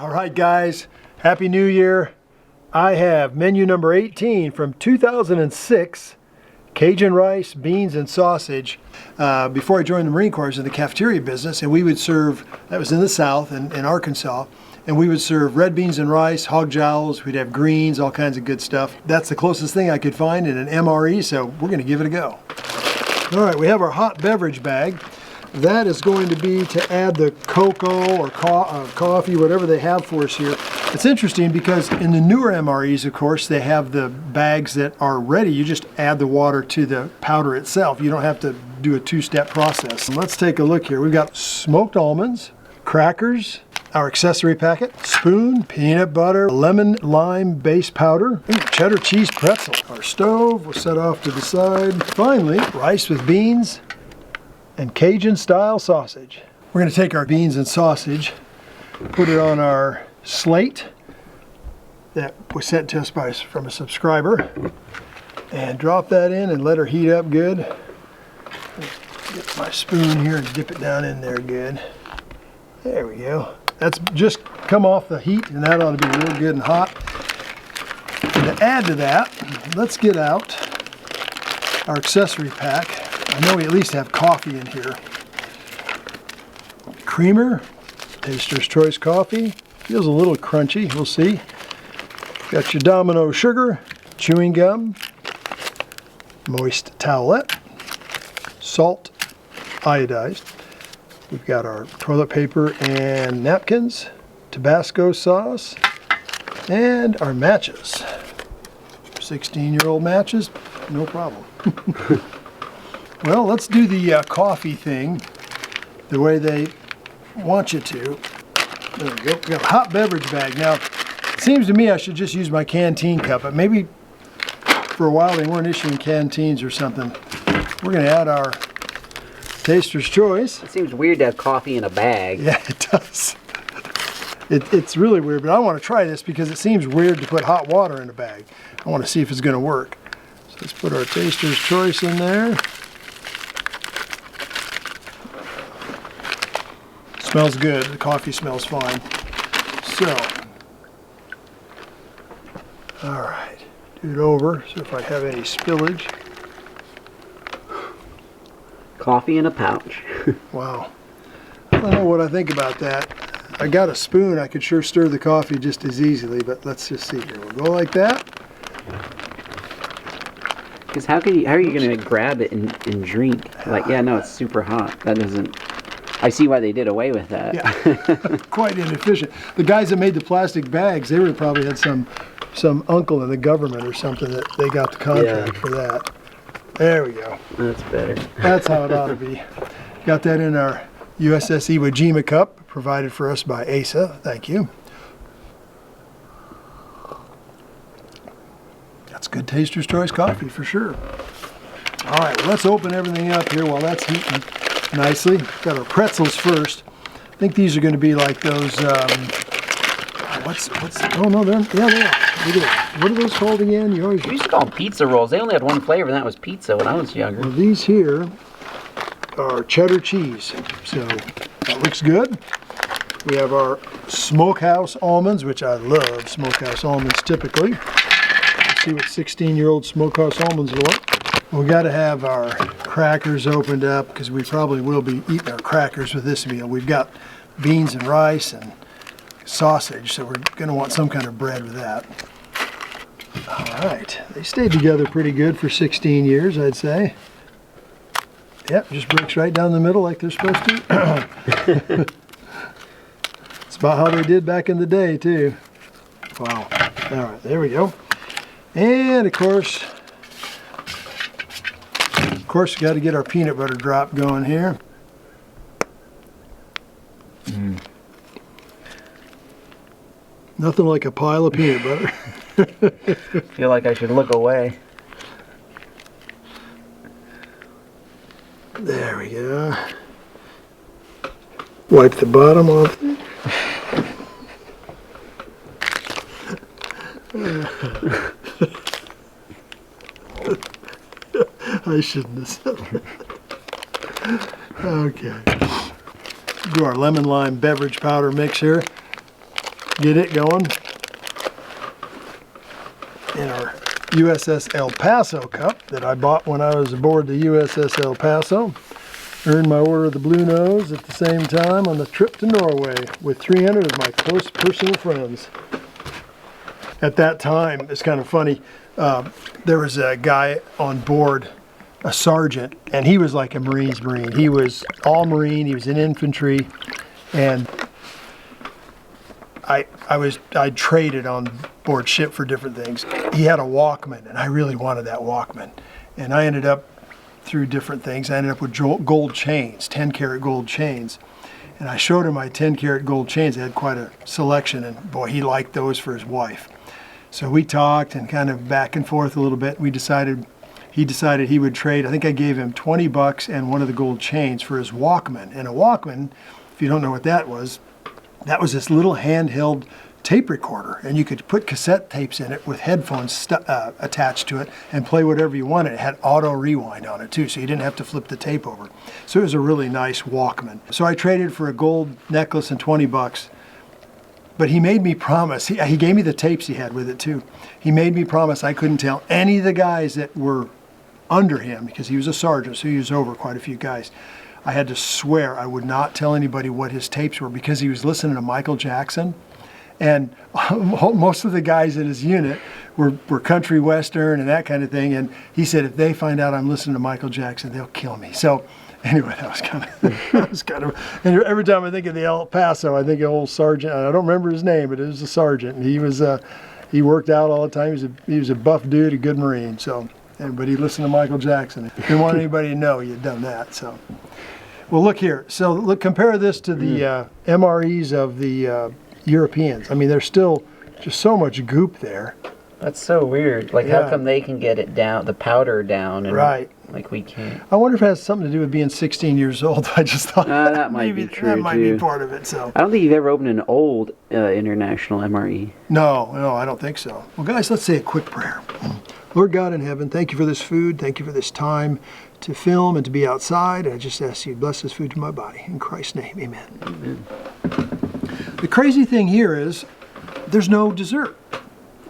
All right, guys, Happy New Year. I have menu number 18 from 2006, Cajun rice, beans, and sausage. Before I joined the Marine Corps, I was in the cafeteria business, and we would serve, that was in the South, in Arkansas, and we would serve red beans and rice, hog jowls, we'd have greens, all kinds of good stuff. That's the closest thing I could find in an MRE, so we're gonna give it a go. All right, we have our hot beverage bag. That is going to be to add the cocoa or coffee, whatever they have for us here. It's interesting because in the newer MREs, of course, they have the bags that are ready. You just add the water to the powder itself. You don't have to do a two-step process. And let's take a look here. We've got smoked almonds, crackers, our accessory packet, spoon, peanut butter, lemon lime base powder, cheddar cheese pretzel. Our stove will set off to the side. Finally, rice with beans and Cajun style sausage. We're going to take our beans and sausage, put it on our slate that was sent to us from a subscriber, and drop that in and let her heat up good. Get my spoon here and dip it down in there good. There we go. That's just come off the heat, and that ought to be real good and hot. And to add to that, let's get out our accessory pack. I know we at least have coffee in here. Creamer, Taster's Choice coffee. Feels a little crunchy, we'll see. Got your Domino sugar, chewing gum, moist towelette, salt, iodized. We've got our toilet paper and napkins, Tabasco sauce, and our matches. 16-year-old matches, no problem. Well, let's do the coffee thing the way they want you to. There we go. We got a hot beverage bag. Now, it seems to me I should just use my canteen cup, but maybe for a while they weren't issuing canteens or something. We're going to add our Taster's Choice. It seems weird to have coffee in a bag. Yeah, it does. It's really weird, but I want to try this because it seems weird to put hot water in a bag. I want to see if it's going to work. So let's put our Taster's Choice in there. Smells good. The coffee smells fine. So, all right, do it over. So if I have any spillage. Coffee in a pouch. Wow. I don't know what I think about that. I got a spoon. I could sure stir the coffee just as easily, but let's just see here. We'll go like that. Because how are you going to grab it and drink? Like, yeah, no, it's super hot. That doesn't. I see why they did away with that. Yeah, quite inefficient. The guys that made the plastic bags, they would probably had some uncle in the government or something that they got the contract for that. There we go. That's better. That's how it ought to be. Got that in our USS Iwo Jima cup, provided for us by ASA. Thank you. That's good Taster's Choice coffee for sure. All right, well, let's open everything up here while that's heating nicely. Got our pretzels first. I think these are going to be like those. Oh no, they are. What are those called again? We used to call them pizza rolls. They only had one flavor, and that was pizza when I was younger. Well, these here are cheddar cheese, so that looks good. We have our smokehouse almonds, which I love smokehouse almonds typically. Let's see what 16-year-old smokehouse almonds look. We got to have our crackers opened up because we probably will be eating our crackers with this meal. We've got beans and rice and sausage, so we're going to want some kind of bread with that. All right, they stayed together pretty good for 16 years, I'd say. Yep, just breaks right down the middle like they're supposed to. It's about how they did back in the day, too. Wow. All right, there we go. And of course, we got to get our peanut butter drop going here. Nothing like a pile of peanut butter. I feel like I should look away. There we go. Wipe the bottom off. I shouldn't have said that. Okay. Do our lemon lime beverage powder mix here. get it going in our USS El Paso cup that I bought when I was aboard the USS El Paso. Earned my Order of the Blue Nose at the same time on the trip to Norway with 300 of my close personal friends. At that time, it's kind of funny, there was a guy on board, a sergeant, and he was like a Marine's Marine. He was all Marine, he was in infantry, and I traded on board ship for different things. He had a Walkman, and I really wanted that Walkman. And I ended up, through different things, I ended up with gold chains, 10-karat gold chains. And I showed him my 10-karat gold chains. They had quite a selection, and boy, he liked those for his wife. So we talked and kind of back and forth a little bit. He decided he would trade. I think I gave him $20 and one of the gold chains for his Walkman. And a Walkman, if you don't know what that was this little handheld tape recorder, and you could put cassette tapes in it with headphones attached to it and play whatever you wanted. It had auto rewind on it too, so you didn't have to flip the tape over. So it was a really nice Walkman. So I traded for a gold necklace and $20. But he made me promise, he gave me the tapes he had with it too. He made me promise I couldn't tell any of the guys that were under him, because he was a sergeant, so he was over quite a few guys. I had to swear I would not tell anybody what his tapes were, because he was listening to Michael Jackson. And most of the guys in his unit were country western and that kind of thing. And he said, if they find out I'm listening to Michael Jackson, they'll kill me. So anyway, that was kind of, and every time I think of the El Paso, I think of old sergeant. I don't remember his name, but it was a sergeant. And he worked out all the time. He was a buff dude, a good Marine. So, but he listened to Michael Jackson. Didn't want anybody to know you'd done that. So, well, look here. So look, compare this to the MREs of the Europeans. I mean, there's still just so much goop there. That's so weird. Like, Yeah. how come they can get it down, the powder down, and Right. like we can't? I wonder if it has something to do with being 16 years old. I just thought That might maybe be true, that might too. be part of it. So I don't think you've ever opened an old international MRE. no, I don't think so. Well, guys, let's say a quick prayer. Lord God in heaven, thank you for this food. Thank you for this time to film and to be outside. I just ask you to bless this food to my body. In Christ's name, amen. Amen. The crazy thing here is there's no dessert.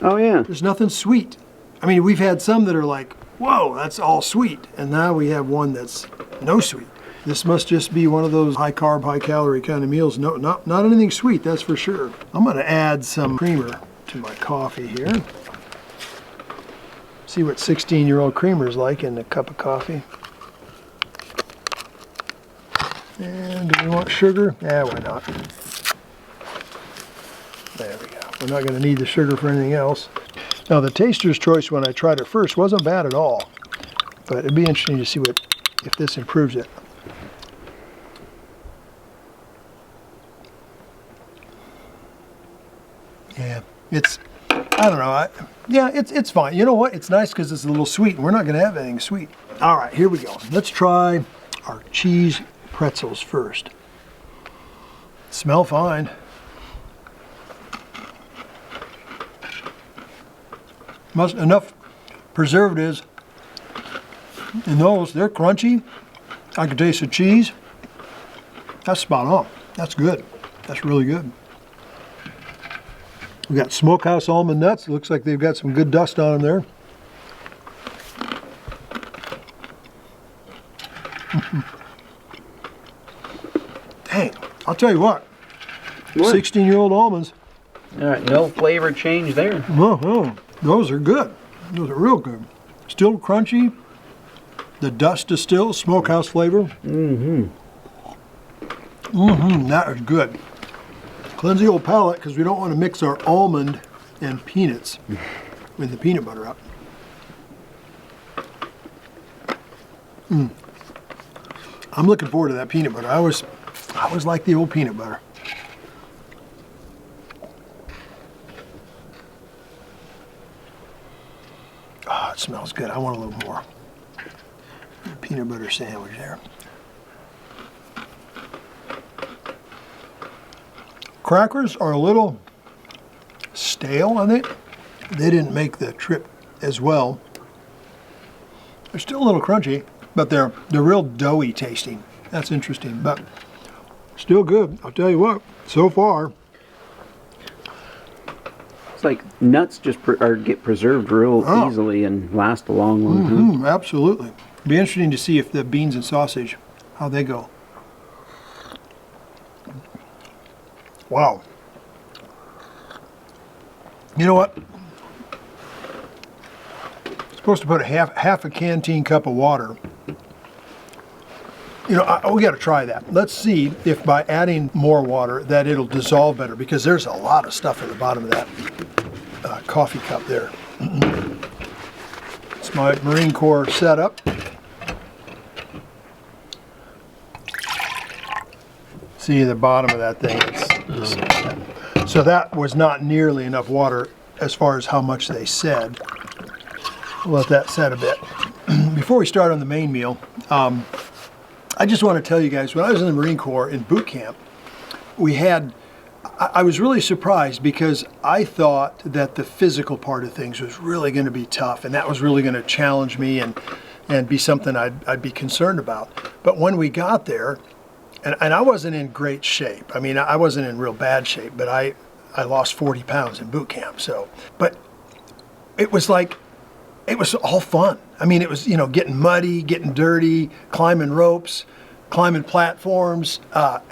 Oh yeah. There's nothing sweet. I mean, we've had some that are like, whoa, that's all sweet. And now we have one that's no sweet. This must just be one of those high carb, high calorie kind of meals. No, not anything sweet, that's for sure. I'm gonna add some creamer to my coffee here. See what 16-year-old creamer is like in a cup of coffee. And do we want sugar? Yeah, why not? There we go. We're not going to need the sugar for anything else. Now, the taster's choice when I tried it first wasn't bad at all, but it'd be interesting to see if this improves it. Yeah, I don't know. It's fine. You know what? It's nice because it's a little sweet, and we're not going to have anything sweet. All right, here we go. Let's try our cheese pretzels first. Smell fine. Enough preservatives in those. They're crunchy. I can taste the cheese. That's spot on. That's good. That's really good. We got smokehouse almond nuts. Looks like they've got some good dust on them there. Dang, I'll tell you what. 16-year-old almonds. All right, no flavor change there. Oh, those are good. Those are real good. Still crunchy. The dust is still smokehouse flavor. That is good. Cleanse the old palate because we don't want to mix our almond and peanuts with the peanut butter up. I'm looking forward to that peanut butter. I always like the old peanut butter. Oh, it smells good. I want a little more. Peanut butter sandwich there. Crackers are a little stale, I think. They didn't make the trip as well. They're still a little crunchy, but they're real doughy tasting. That's interesting, but still good. I'll tell you what, so far, looks like nuts just get preserved real easily and last a long, long time. Absolutely. Be interesting to see if the beans and sausage, how they go. Wow. You know what? Supposed to put a half a canteen cup of water. You know, we got to try that. Let's see if by adding more water that it'll dissolve better, because there's a lot of stuff at the bottom of that coffee cup there. It's my Marine Corps setup. See the bottom of that thing. So that was not nearly enough water as far as how much they said. We'll let that set a bit. Before we start on the main meal, I just want to tell you guys, when I was in the Marine Corps in boot camp, I was really surprised because I thought that the physical part of things was really going to be tough, and that was really going to challenge me and be something I'd be concerned about. But when we got there, and I wasn't in great shape. I mean, I wasn't in real bad shape, but I lost 40 pounds in boot camp. But it was like, it was all fun. I mean, it was, getting muddy, getting dirty, climbing ropes, climbing platforms.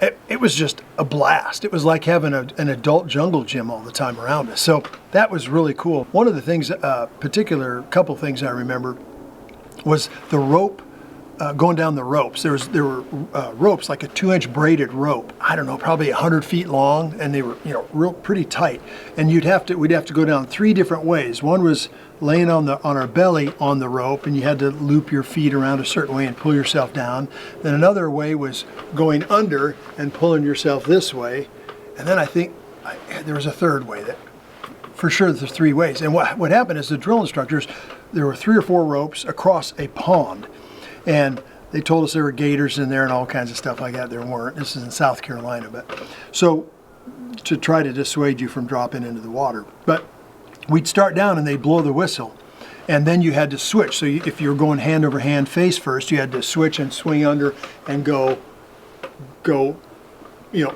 It was just a blast. It was like having an adult jungle gym all the time around us. So that was really cool. One of the things, couple things I remember was the rope. Going down the ropes, there were ropes, like a 2-inch braided rope. I don't know, probably 100 feet long, and they were real pretty tight. And we'd have to go down 3 different ways. One was laying on our belly on the rope, and you had to loop your feet around a certain way and pull yourself down. Then another way was going under and pulling yourself this way. And then I think there was a third way. That for sure there's 3 ways. And what happened is the drill instructors, there were 3 or 4 ropes across a pond. And they told us there were gators in there and all kinds of stuff like that. There weren't. This is in South Carolina. But so to try to dissuade you from dropping into the water. But we'd start down and they'd blow the whistle. And then you had to switch. So if you were going hand over hand face first, you had to switch and swing under and go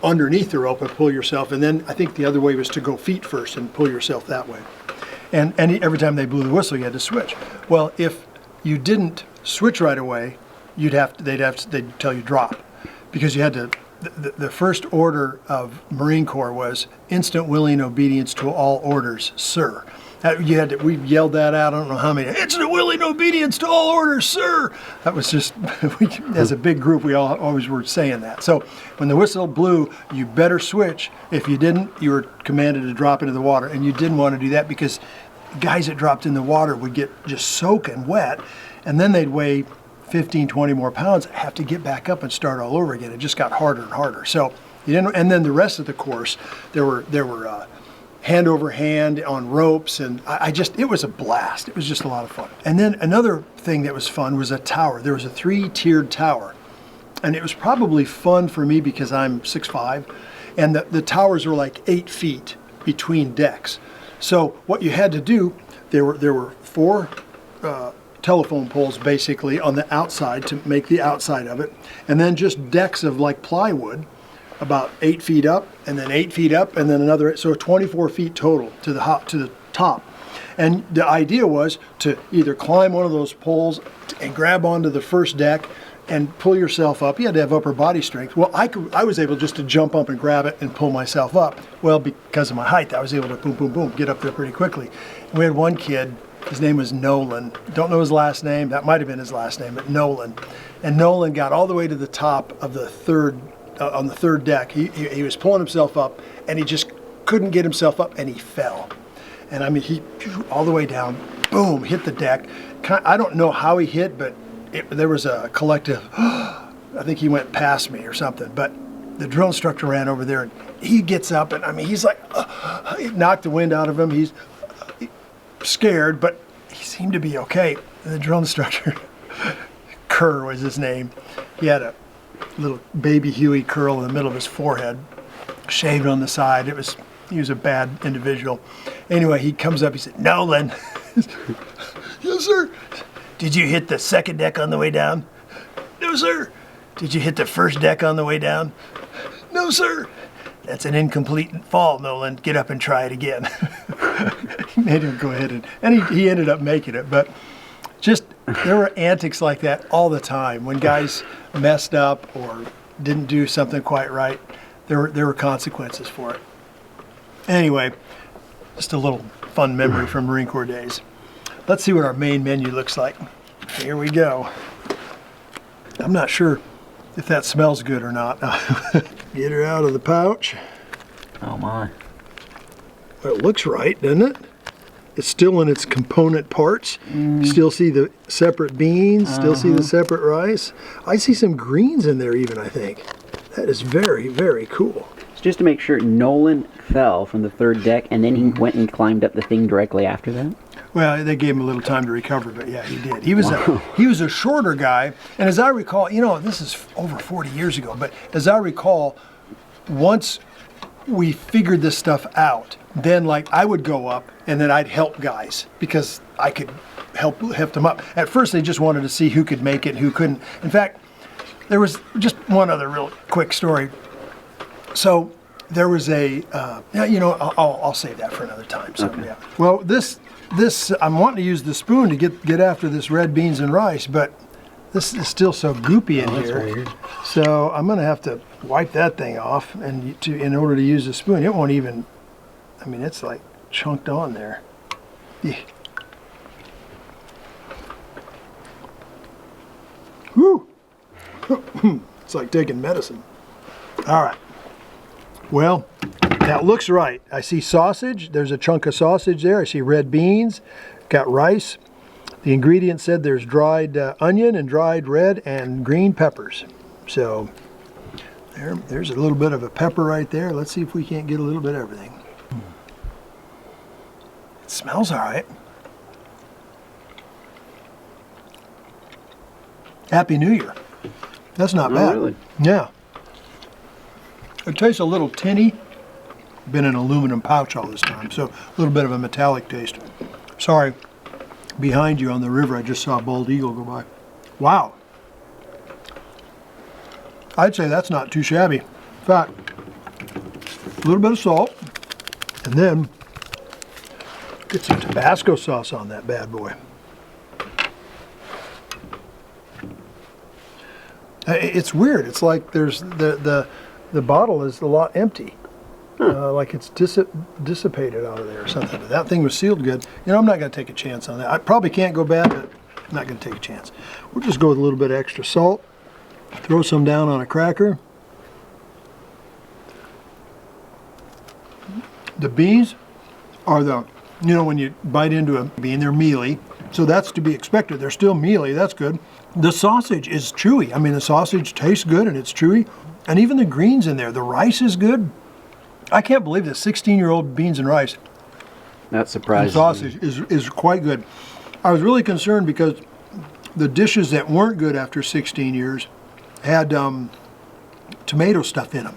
underneath the rope and pull yourself. And then I think the other way was to go feet first and pull yourself that way. And every time they blew the whistle, you had to switch. Well, if you didn't switch right away, they'd tell you drop, because you had to. The first order of Marine Corps was instant willing obedience to all orders, sir. We yelled that out. I don't know how many. Instant willing obedience to all orders, sir. That was just, as a big group, we all always were saying that. So when the whistle blew, you better switch. If you didn't, you were commanded to drop into the water, and you didn't want to do that because guys that dropped in the water would get just soaking wet. And then they'd weigh 15, 20 more pounds, have to get back up and start all over again. It just got harder and harder. So you didn't. And then the rest of the course, there were hand over hand on ropes, and it was a blast. It was just a lot of fun. And then another thing that was fun was a tower. There was a 3-tiered tower, and it was probably fun for me because I'm 6'5", and the towers were like 8 feet between decks. So what you had to do, there were 4. Telephone poles basically on the outside to make the outside of it, and then just decks of like plywood about 8 feet up, and then 8 feet up, and then another, so 24 feet total to the top. And the idea was to either climb one of those poles and grab onto the first deck and pull yourself up. You had to have upper body strength. Well, I was able just to jump up and grab it and pull myself up. Well, because of my height, I was able to boom, boom, boom, get up there pretty quickly. And we had one kid. His name was Nolan. Don't know his last name. That might have been his last name, but Nolan. And Nolan got all the way to the top of the third, on the third deck. He was pulling himself up, and he just couldn't get himself up, and he fell. And I mean, he all the way down, boom, hit the deck. I don't know how he hit, but there was a collective, I think he went past me or something. But the drill instructor ran over there, and he gets up, and I mean, he's like, he knocked the wind out of him. He's scared, but he seemed to be okay. And the drill instructor, Kerr was his name, he had a little baby Huey curl in the middle of his forehead, shaved on the side. He was a bad individual. Anyway, he comes up, he said, Nolan. Yes, sir. Did you hit the second deck on the way down? No, sir. Did you hit the first deck on the way down? No, sir. That's an incomplete fall, Nolan. Get up and try it again. made him go ahead and he ended up making it. But just, there were antics like that all the time. When guys messed up or didn't do something quite right, there were consequences for it. Anyway, just a little fun memory from Marine Corps days. Let's see what our main menu looks like. Here we go. I'm not sure if that smells good or not. Get her out of the pouch. Oh my. Well, it looks right, doesn't it? It's still in its component parts. Still see the separate beans, still see the separate rice. I see some greens in there even, I think. That is very, very cool. Just to make sure, Nolan fell from the 3rd deck and then he went and climbed up the thing directly after that? Well, they gave him a little time to recover, but yeah, he did. He was a shorter guy, and as I recall, this is over 40 years ago, but as I recall, once we figured this stuff out, then like I would go up and then I'd help guys because I could help lift them up. At first, they just wanted to see who could make it and who couldn't. In fact, there was just one other real quick story. So there was I'll save that for another time. So yeah. Well, this I'm wanting to use the spoon to get after this red beans and rice, but this is still so goopy in here. Weird. So I'm gonna have to wipe that thing off, and in order to use the spoon, it won't even. I mean, it's like chunked on there. Yeah. Whew. It's like taking medicine. All right. Well, that looks right. I see sausage. There's a chunk of sausage there. I see red beans. Got rice. The ingredients said there's dried onion and dried red and green peppers. So there's a little bit of a pepper right there. Let's see if we can't get a little bit of everything. It smells all right. Happy New Year. That's not bad. Really? Yeah. It tastes a little tinny. Been in an aluminum pouch all this time, so a little bit of a metallic taste. Sorry, behind you on the river, I just saw a bald eagle go by. Wow. I'd say that's not too shabby. In fact, a little bit of salt, and then get some Tabasco sauce on that bad boy. It's weird. It's like there's the bottle is a lot empty. Like it's dissipated out of there or something. But that thing was sealed good. I'm not going to take a chance on that. I probably can't go bad, but I'm not going to take a chance. We'll just go with a little bit of extra salt. Throw some down on a cracker. The beans are when you bite into a bean, they're mealy. So that's to be expected. They're still mealy. That's good. The sausage is chewy. I mean, the sausage tastes good and it's chewy. And even the greens in there. The rice is good. I can't believe this 16-year-old beans and rice. That surprised sausage is quite good. I was really concerned because the dishes that weren't good after 16 years had tomato stuff in them.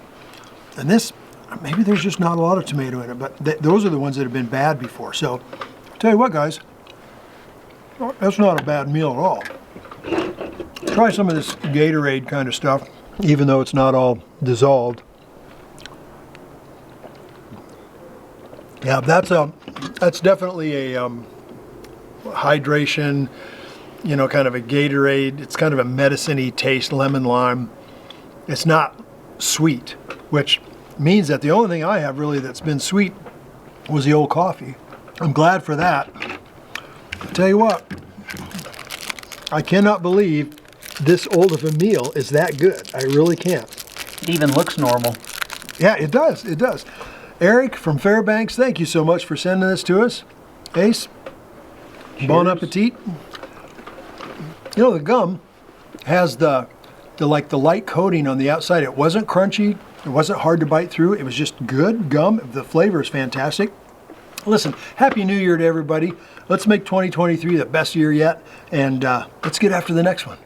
And this, maybe there's just not a lot of tomato in it, but those are the ones that have been bad before. So, tell you what, guys, that's not a bad meal at all. Try some of this Gatorade kind of stuff, even though it's not all dissolved. Yeah, that's definitely a hydration, kind of a Gatorade. It's kind of a medicine-y taste, lemon lime. It's not sweet, which means that the only thing I have really that's been sweet was the old coffee. I'm glad for that. I'll tell you what, I cannot believe this old of a meal is that good. I really can't. It even looks normal. Yeah, it does. It does. Eric from Fairbanks, thank you so much for sending this to us. Ace, bon appetit. The gum has the light coating on the outside. It wasn't crunchy. It wasn't hard to bite through. It was just good gum. The flavor is fantastic. Listen, Happy New Year to everybody. Let's make 2023 the best year yet, and let's get after the next one.